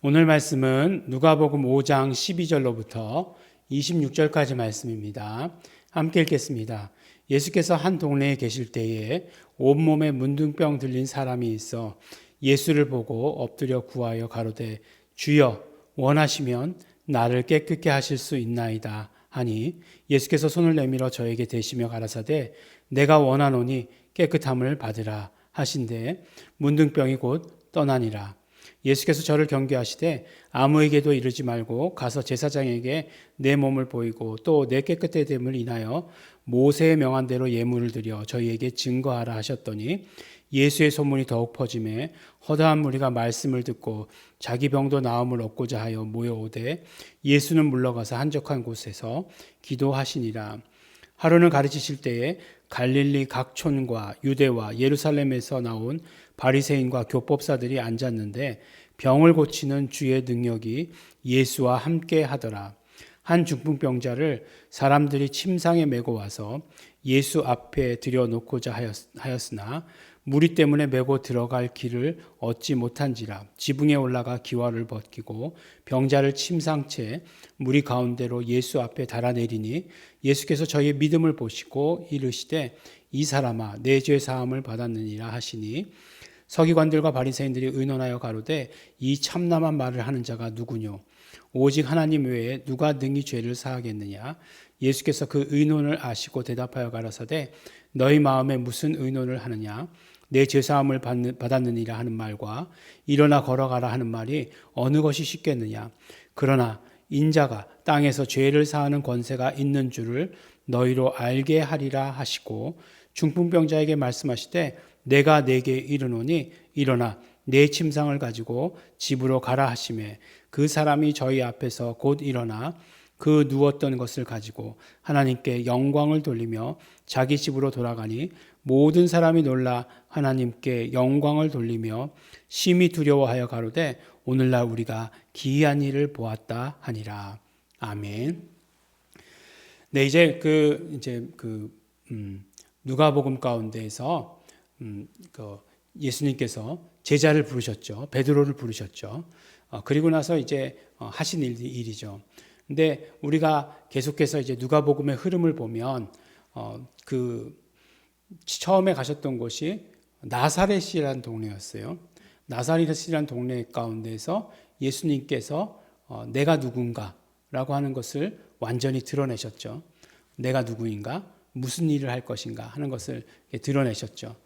오늘 말씀은 누가복음 5장 12절로부터 26절까지 말씀입니다. 함께 읽겠습니다. 예수께서 한 동네에 계실 때에 온몸에 문둥병 들린 사람이 있어 예수를 보고 엎드려 구하여 가로되 주여 원하시면 나를 깨끗게 하실 수 있나이다 하니 예수께서 손을 내밀어 저에게 대시며 가라사대 내가 원하노니 깨끗함을 받으라 하신대 문둥병이 곧 떠나니라. 예수께서 저를 경계하시되 아무에게도 이르지 말고 가서 제사장에게 내 몸을 보이고 또 내 깨끗됨을 인하여 모세의 명한 대로 예물을 드려 저희에게 증거하라 하셨더니 예수의 소문이 더욱 퍼지매 허다한 무리가 말씀을 듣고 자기 병도 나음을 얻고자 하여 모여오되 예수는 물러가서 한적한 곳에서 기도하시니라. 하루는 가르치실 때에 갈릴리 각 촌과 유대와 예루살렘에서 나온 바리새인과 교법사들이 앉았는데 병을 고치는 주의 능력이 예수와 함께 하더라. 한 중풍병자를 사람들이 침상에 메고 와서 예수 앞에 들여놓고자 하였으나 무리 때문에 메고 들어갈 길을 얻지 못한지라 지붕에 올라가 기와를 벗기고 병자를 침상채 무리 가운데로 예수 앞에 달아내리니 예수께서 저희의 믿음을 보시고 이르시되 이 사람아 내 죄 사함을 받았느니라 하시니 서기관들과 바리새인들이 의논하여 가로되 이 참남한 말을 하는 자가 누구뇨 오직 하나님 외에 누가 능히 죄를 사하겠느냐. 예수께서 그 의논을 아시고 대답하여 가라사대 너희 마음에 무슨 의논을 하느냐. 내 죄사함을 받았느니라 하는 말과 일어나 걸어가라 하는 말이 어느 것이 쉽겠느냐. 그러나 인자가 땅에서 죄를 사하는 권세가 있는 줄을 너희로 알게 하리라 하시고 중풍병자에게 말씀하시되 내가 네게 이르노니 일어나 내 침상을 가지고 집으로 가라 하시매 그 사람이 저희 앞에서 곧 일어나 그 누웠던 것을 가지고 하나님께 영광을 돌리며 자기 집으로 돌아가니 모든 사람이 놀라 하나님께 영광을 돌리며 심히 두려워하여 가로되 오늘날 우리가 기이한 일을 보았다 하니라. 아멘. 네, 이제 누가복음 가운데에서 예수님께서 제자를 부르셨죠. 베드로를 부르셨죠. 그리고 나서 이제 하신 일이죠. 근데 우리가 계속해서 이제 누가복음의 흐름을 보면 처음에 가셨던 곳이 나사렛이라는 동네였어요. 나사렛이라는 동네 가운데서 예수님께서 내가 누군가라고 하는 것을 완전히 드러내셨죠. 내가 누구인가, 무슨 일을 할 것인가 하는 것을 드러내셨죠.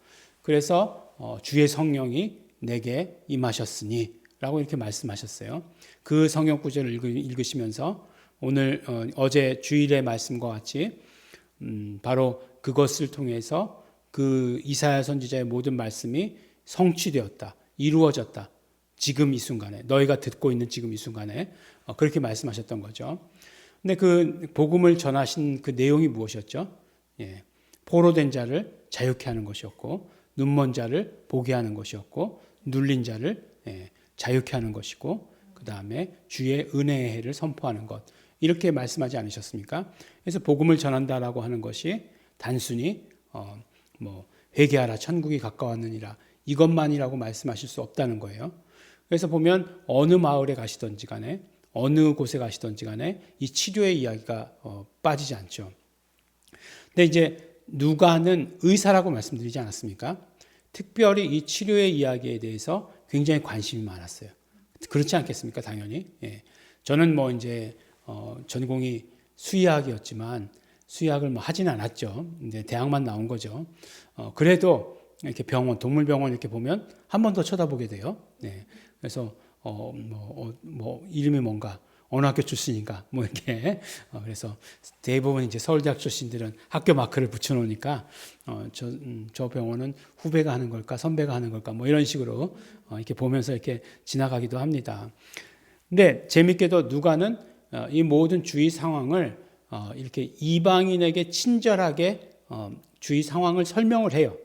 그래서 주의 성령이 내게 임하셨으니 라고 이렇게 말씀하셨어요. 그 성경 구절을 읽으시면서 오늘 어제 주일의 말씀과 같이 바로 그것을 통해서 그 이사야 선지자의 모든 말씀이 성취되었다, 이루어졌다. 지금 이 순간에 너희가 듣고 있는 지금 이 순간에 그렇게 말씀하셨던 거죠. 근데 그 복음을 전하신 그 내용이 무엇이었죠? 포로된 자를 자유케 하는 것이었고 눈먼 자를 보게 하는 것이었고 눌린 자를 자유케 하는 것이고 그 다음에 주의 은혜의 해를 선포하는 것 이렇게 말씀하지 않으셨습니까? 그래서 복음을 전한다라고 하는 것이 단순히 회개하라 천국이 가까웠느니라 이것만이라고 말씀하실 수 없다는 거예요. 그래서 보면 어느 마을에 가시던지 간에 어느 곳에 가시던지 간에 이 치료의 이야기가 빠지지 않죠. 근데 이제 누가는 의사라고 말씀드리지 않았습니까? 특별히 이 치료의 이야기에 대해서 굉장히 관심이 많았어요. 그렇지 않겠습니까? 당연히. 저는 전공이 수의학이었지만 수의학을 하진 않았죠. 이제 대학만 나온 거죠. 그래도 이렇게 동물병원 이렇게 보면 한 번 더 쳐다보게 돼요. 그래서 이름이 뭔가 어느 학교 출신인가 이렇게 그래서 대부분 이제 서울대학 출신들은 학교 마크를 붙여놓으니까 저 병원은 후배가 하는 걸까 선배가 하는 걸까 이런 식으로 이렇게 보면서 이렇게 지나가기도 합니다. 근데 재밌게도 누가는 이 모든 주위 상황을 이렇게 이방인에게 친절하게 주위 상황을 설명을 해요.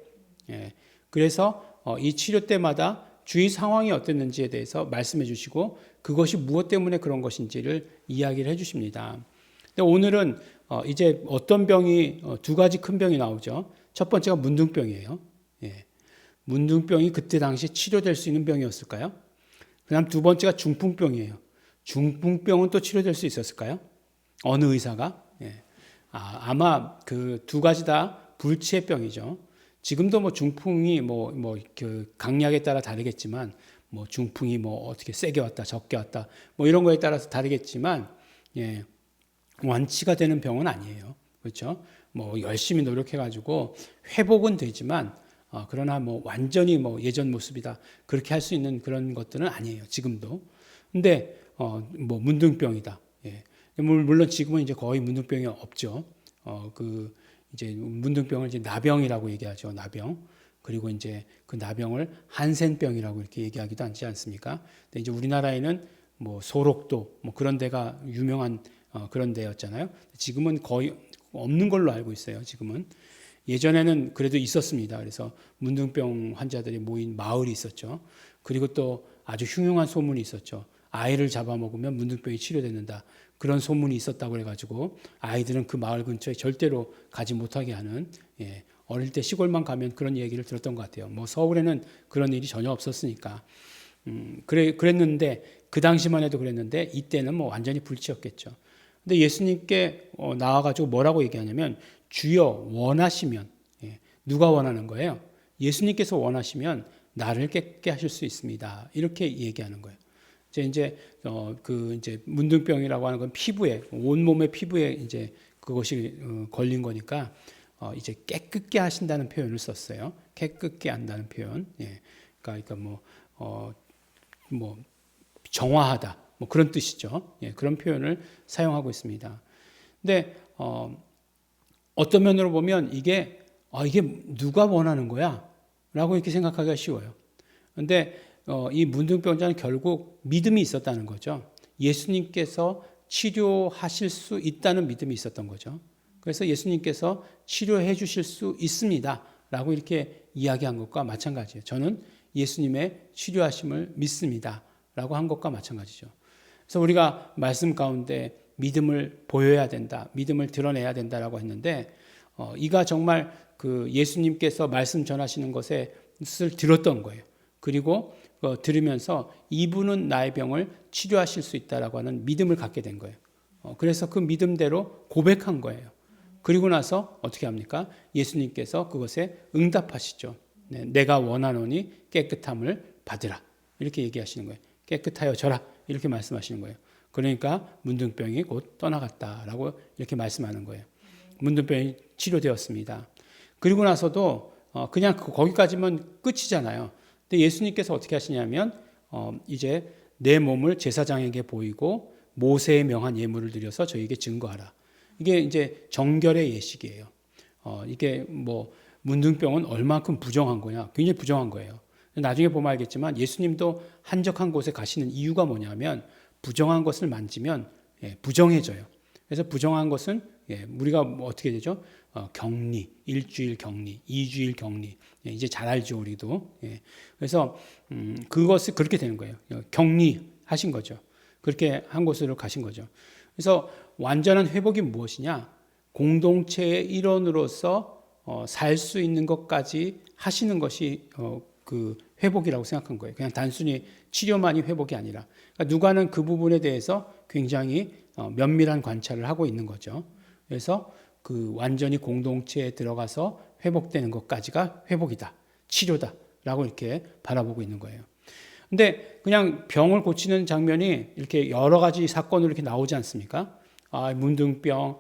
그래서 이 치료 때마다 주위 상황이 어땠는지에 대해서 말씀해 주시고 그것이 무엇 때문에 그런 것인지를 이야기를 해 주십니다. 근데 오늘은 이제 어떤 병이 두 가지 큰 병이 나오죠. 첫 번째가 문둥병이에요. 문둥병이 그때 당시 치료될 수 있는 병이었을까요? 그다음 두 번째가 중풍병이에요. 중풍병은 또 치료될 수 있었을까요? 어느 의사가? 예. 아마 그 두 가지 다 불치의 병이죠. 지금도 뭐 중풍이 그 강약에 따라 다르겠지만 뭐 중풍이 뭐 어떻게 세게 왔다 적게 왔다 뭐 이런 거에 따라서 다르겠지만 예. 완치가 되는 병은 아니에요. 그렇죠? 뭐 열심히 노력해 가지고 회복은 되지만 그러나 뭐 완전히 뭐 예전 모습이다 그렇게 할 수 있는 그런 것들은 아니에요. 지금도. 근데 뭐 문둥병이다. 예. 물론 지금은 이제 거의 문둥병이 없죠. 그 이제 문둥병을 이제 나병이라고 얘기하죠. 나병. 그리고 이제 그 나병을 한센병이라고 이렇게 얘기하기도 하지 않습니까? 근데 이제 우리나라에는 뭐 소록도 뭐 그런 데가 유명한 그런 데였잖아요. 지금은 거의 없는 걸로 알고 있어요. 지금은. 예전에는 그래도 있었습니다. 그래서 문둥병 환자들이 모인 마을이 있었죠. 그리고 또 아주 흉흉한 소문이 있었죠. 아이를 잡아먹으면 문둥병이 치료된다. 그런 소문이 있었다고 해가지고 아이들은 그 마을 근처에 절대로 가지 못하게 하는 예, 어릴 때 시골만 가면 그런 얘기를 들었던 것 같아요. 뭐 서울에는 그런 일이 전혀 없었으니까 그랬는데 그 당시만 해도 그랬는데 이때는 뭐 완전히 불치였겠죠. 근데 예수님께 나와가지고 뭐라고 얘기하냐면 주여 원하시면 예, 누가 원하는 거예요? 예수님께서 원하시면 나를 깨끗게 하실 수 있습니다. 이렇게 얘기하는 거예요. 이제 문둥병이라고 하는 건 피부에 온 몸의 피부에 이제 그것이 걸린 거니까 이제 깨끗게 하신다는 표현을 썼어요. 깨끗게 한다는 표현. 예. 그러니까 뭐 정화하다. 뭐 그런 뜻이죠. 예. 그런 표현을 사용하고 있습니다. 근데 어떤 면으로 보면 이게 누가 원하는 거야? 라고 이렇게 생각하기가 쉬워요. 근데 이 문둥병자는 결국 믿음이 있었다는 거죠. 예수님께서 치료하실 수 있다는 믿음이 있었던 거죠. 그래서 예수님께서 치료해 주실 수 있습니다. 라고 이렇게 이야기한 것과 마찬가지예요. 저는 예수님의 치료하심을 믿습니다. 라고 한 것과 마찬가지죠. 그래서 우리가 말씀 가운데 믿음을 보여야 된다. 믿음을 드러내야 된다라고 했는데 이가 정말 그 예수님께서 말씀 전하시는 것을 들었던 거예요. 그리고 들으면서 이분은 나의 병을 치료하실 수 있다라고 하는 믿음을 갖게 된 거예요. 그래서 그 믿음대로 고백한 거예요. 그리고 나서 어떻게 합니까? 예수님께서 그것에 응답하시죠. 네, 내가 원하노니 깨끗함을 받으라. 이렇게 얘기하시는 거예요. 깨끗하여져라. 이렇게 말씀하시는 거예요. 그러니까 문둥병이 곧 떠나갔다라고 이렇게 말씀하는 거예요. 문둥병이 치료되었습니다. 그리고 나서도 그냥 거기까지만 끝이잖아요. 근데 예수님께서 어떻게 하시냐면 이제 내 몸을 제사장에게 보이고 모세의 명한 예물을 드려서 저에게 증거하라. 이게 이제 정결의 예식이에요. 이게 뭐 문둥병은 얼마큼 부정한 거냐? 굉장히 부정한 거예요. 나중에 보면 알겠지만 예수님도 한적한 곳에 가시는 이유가 뭐냐면 부정한 것을 만지면 부정해져요. 그래서 부정한 것은 우리가 뭐 어떻게 되죠? 격리, 일주일 격리, 2주일 격리. 이제 잘 알죠, 우리도. 그래서 그것이 그렇게 되는 거예요. 격리하신 거죠. 그렇게 한 곳으로 가신 거죠. 그래서 완전한 회복이 무엇이냐? 공동체의 일원으로서 살 수 있는 것까지 하시는 것이 그 회복이라고 생각한 거예요. 그냥 단순히 치료만이 회복이 아니라 그러니까 누가는 그 부분에 대해서 굉장히 면밀한 관찰을 하고 있는 거죠. 그래서 그 완전히 공동체에 들어가서 회복되는 것까지가 회복이다, 치료다라고 이렇게 바라보고 있는 거예요. 근데 그냥 병을 고치는 장면이 이렇게 여러 가지 사건으로 이렇게 나오지 않습니까? 문둥병,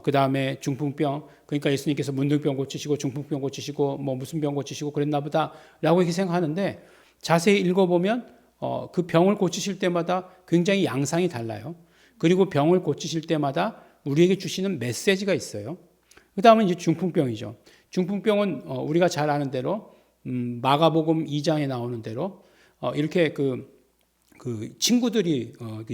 그 다음에 중풍병, 그러니까 예수님께서 문둥병 고치시고 중풍병 고치시고 뭐 무슨 병 고치시고 그랬나 보다라고 이렇게 생각하는데 자세히 읽어보면 그 병을 고치실 때마다 굉장히 양상이 달라요. 그리고 병을 고치실 때마다 우리에게 주시는 메시지가 있어요. 그 다음은 이제 중풍병이죠. 중풍병은 우리가 잘 아는 대로 마가복음 2장에 나오는 대로 이렇게 그 친구들이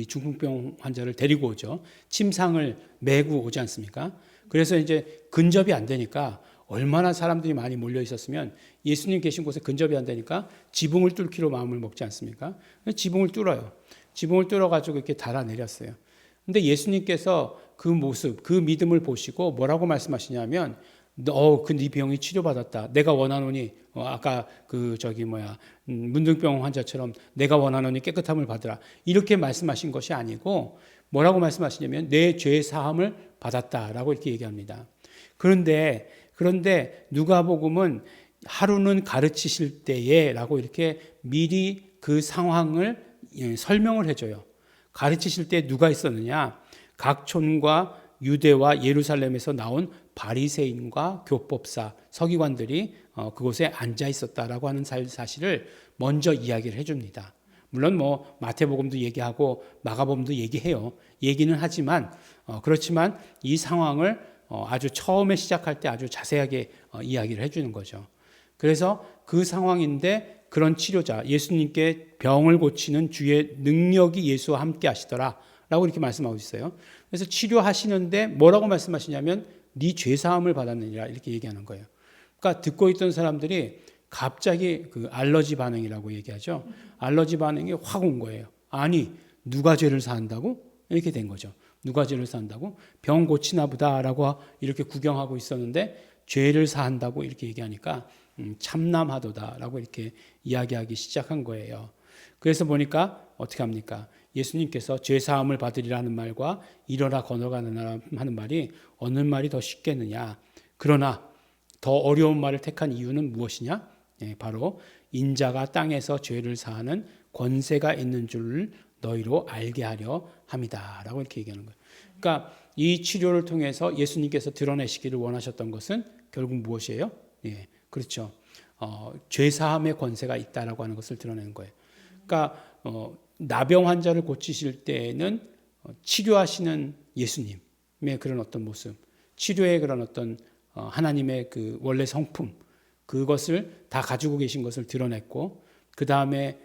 중풍병 환자를 데리고 오죠. 침상을 메고 오지 않습니까? 그래서 이제 근접이 안 되니까 얼마나 사람들이 많이 몰려 있었으면 예수님 계신 곳에 근접이 안 되니까 지붕을 뚫기로 마음을 먹지 않습니까? 지붕을 뚫어요. 지붕을 뚫어가지고 이렇게 달아내렸어요. 근데 예수님께서 그 모습, 그 믿음을 보시고 뭐라고 말씀하시냐면 네 병이 치료받았다. 내가 원하노니 아까 문둥병 환자처럼 내가 원하노니 깨끗함을 받으라. 이렇게 말씀하신 것이 아니고 뭐라고 말씀하시냐면 내 죄 사함을 받았다라고 이렇게 얘기합니다. 그런데 누가복음은 하루는 가르치실 때에라고 이렇게 미리 그 상황을 설명을 해줘요. 가르치실 때 누가 있었느냐? 각 촌과 유대와 예루살렘에서 나온 바리새인과 교법사, 서기관들이 그곳에 앉아 있었다라고 하는 사실을 먼저 이야기를 해줍니다. 물론 마태복음도 얘기하고 마가복음도 얘기해요. 얘기는 하지만 그렇지만 이 상황을 아주 처음에 시작할 때 아주 자세하게 이야기를 해주는 거죠. 그래서 그 상황인데 그런 치료자, 예수님께 병을 고치는 주의 능력이 예수와 함께 하시더라 라고 이렇게 말씀하고 있어요. 그래서 치료하시는데 뭐라고 말씀하시냐면 네 죄사함을 받았느니라 이렇게 얘기하는 거예요. 그러니까 듣고 있던 사람들이 갑자기 그 알러지 반응이라고 얘기하죠. 알러지 반응이 확 온 거예요. 아니 누가 죄를 사한다고? 이렇게 된 거죠. 누가 죄를 사한다고? 병 고치나 보다라고 이렇게 구경하고 있었는데 죄를 사한다고 이렇게 얘기하니까 참남하도다라고 이렇게 이야기하기 시작한 거예요. 그래서 보니까 어떻게 합니까? 예수님께서 죄사함을 받으리라는 말과 이러라 건너가느라 하는 말이 어느 말이 더 쉽겠느냐. 그러나 더 어려운 말을 택한 이유는 무엇이냐? 바로 인자가 땅에서 죄를 사하는 권세가 있는 줄을 너희로 알게 하려 함이다 라고 이렇게 얘기하는 거예요. 그러니까 이 치료를 통해서 예수님께서 드러내시기를 원하셨던 것은 결국 무엇이에요? 그렇죠. 죄사함의 권세가 있다라고 하는 것을 드러내는 거예요. 그러니까 나병 환자를 고치실 때에는 치료하시는 예수님의 그런 어떤 모습, 치료의 그런 어떤 하나님의 그 원래 성품, 그것을 다 가지고 계신 것을 드러냈고, 그 다음에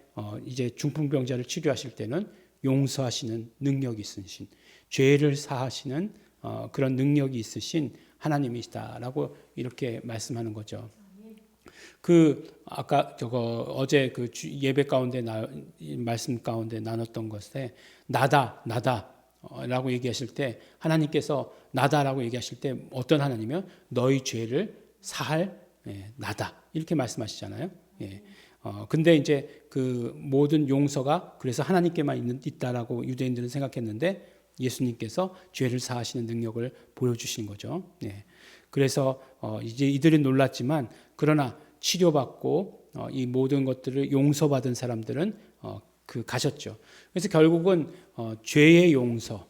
이제 중풍병자를 치료하실 때는 용서하시는 능력이 있으신, 죄를 사하시는 그런 능력이 있으신 하나님이시다라고 이렇게 말씀하는 거죠. 아까 어제 예배 가운데 말씀 가운데 나눴던 것에 나다라고 얘기하실 때 하나님께서 나다라고 얘기하실 때 어떤 하나님이요? 너희 죄를 사할 나다 이렇게 말씀하시잖아요. 근데 이제 그 모든 용서가 그래서 하나님께만 있다라고 유대인들은 생각했는데 예수님께서 죄를 사하시는 능력을 보여주신 거죠. 그래서 이제 이들은 놀랐지만 그러나 치료받고 이 모든 것들을 용서받은 사람들은 가셨죠. 그래서 결국은 죄의 용서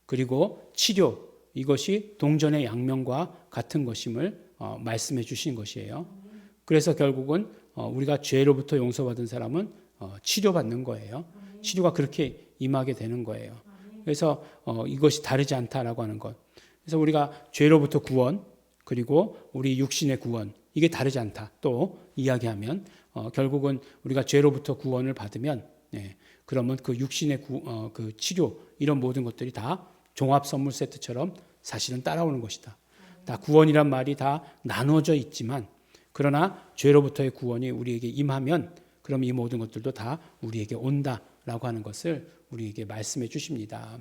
그리고 치료 이것이 동전의 양면과 같은 것임을 말씀해 주신 것이에요. 그래서 결국은 우리가 죄로부터 용서받은 사람은 치료받는 거예요. 치료가 그렇게 임하게 되는 거예요. 그래서 이것이 다르지 않다라고 하는 것. 그래서 우리가 죄로부터 구원 그리고 우리 육신의 구원 이게 다르지 않다. 또 이야기하면 결국은 우리가 죄로부터 구원을 받으면 그러면 그 육신의 그 치료 이런 모든 것들이 다 종합 선물 세트처럼 사실은 따라오는 것이다. 다 구원이란 말이 다 나눠져 있지만 그러나 죄로부터의 구원이 우리에게 임하면 그럼 이 모든 것들도 다 우리에게 온다라고 하는 것을 우리에게 말씀해 주십니다.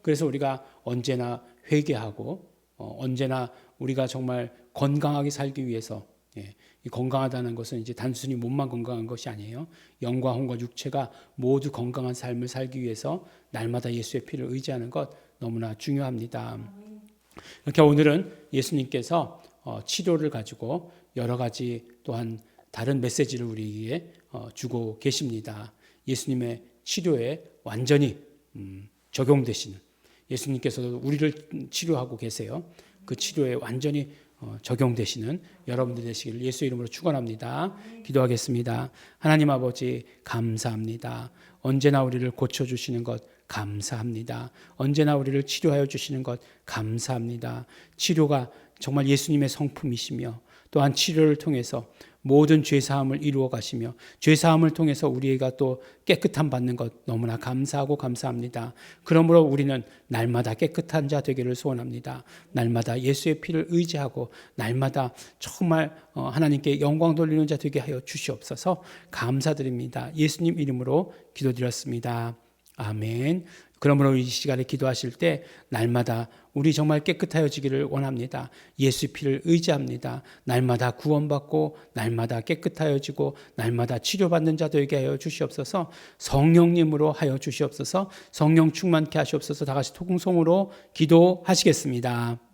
그래서 우리가 언제나 회개하고 언제나 우리가 정말 건강하게 살기 위해서 이 건강하다는 것은 이제 단순히 몸만 건강한 것이 아니에요. 영과 혼과 육체가 모두 건강한 삶을 살기 위해서 날마다 예수의 피를 의지하는 것 너무나 중요합니다. 이렇게 오늘은 예수님께서 치료를 가지고 여러 가지 또한 다른 메시지를 우리에게 주고 계십니다. 예수님의 치료에 완전히 적용되시는 예수님께서도 우리를 치료하고 계세요. 그 치료에 완전히 적용되시는 여러분들 되시기를 예수 이름으로 축원합니다. 기도하겠습니다. 하나님 아버지 감사합니다. 언제나 우리를 고쳐주시는 것 감사합니다. 언제나 우리를 치료하여 주시는 것 감사합니다. 치료가 정말 예수님의 성품이시며 또한 치료를 통해서 모든 죄사함을 이루어 가시며 죄사함을 통해서 우리가 또 깨끗함 받는 것 너무나 감사하고 감사합니다. 그러므로 우리는 날마다 깨끗한 자 되기를 소원합니다. 날마다 예수의 피를 의지하고 날마다 정말 하나님께 영광 돌리는 자 되게 하여 주시옵소서. 감사드립니다. 예수님 이름으로 기도드렸습니다. 아멘. 그러므로 이 시간에 기도하실 때 날마다 우리 정말 깨끗하여지기를 원합니다. 예수 피를 의지합니다. 날마다 구원받고 날마다 깨끗하여지고 날마다 치료받는 자 되게 하여 주시옵소서. 성령님으로 하여 주시옵소서. 성령 충만케 하시옵소서. 다 같이 통성으로 기도하시겠습니다.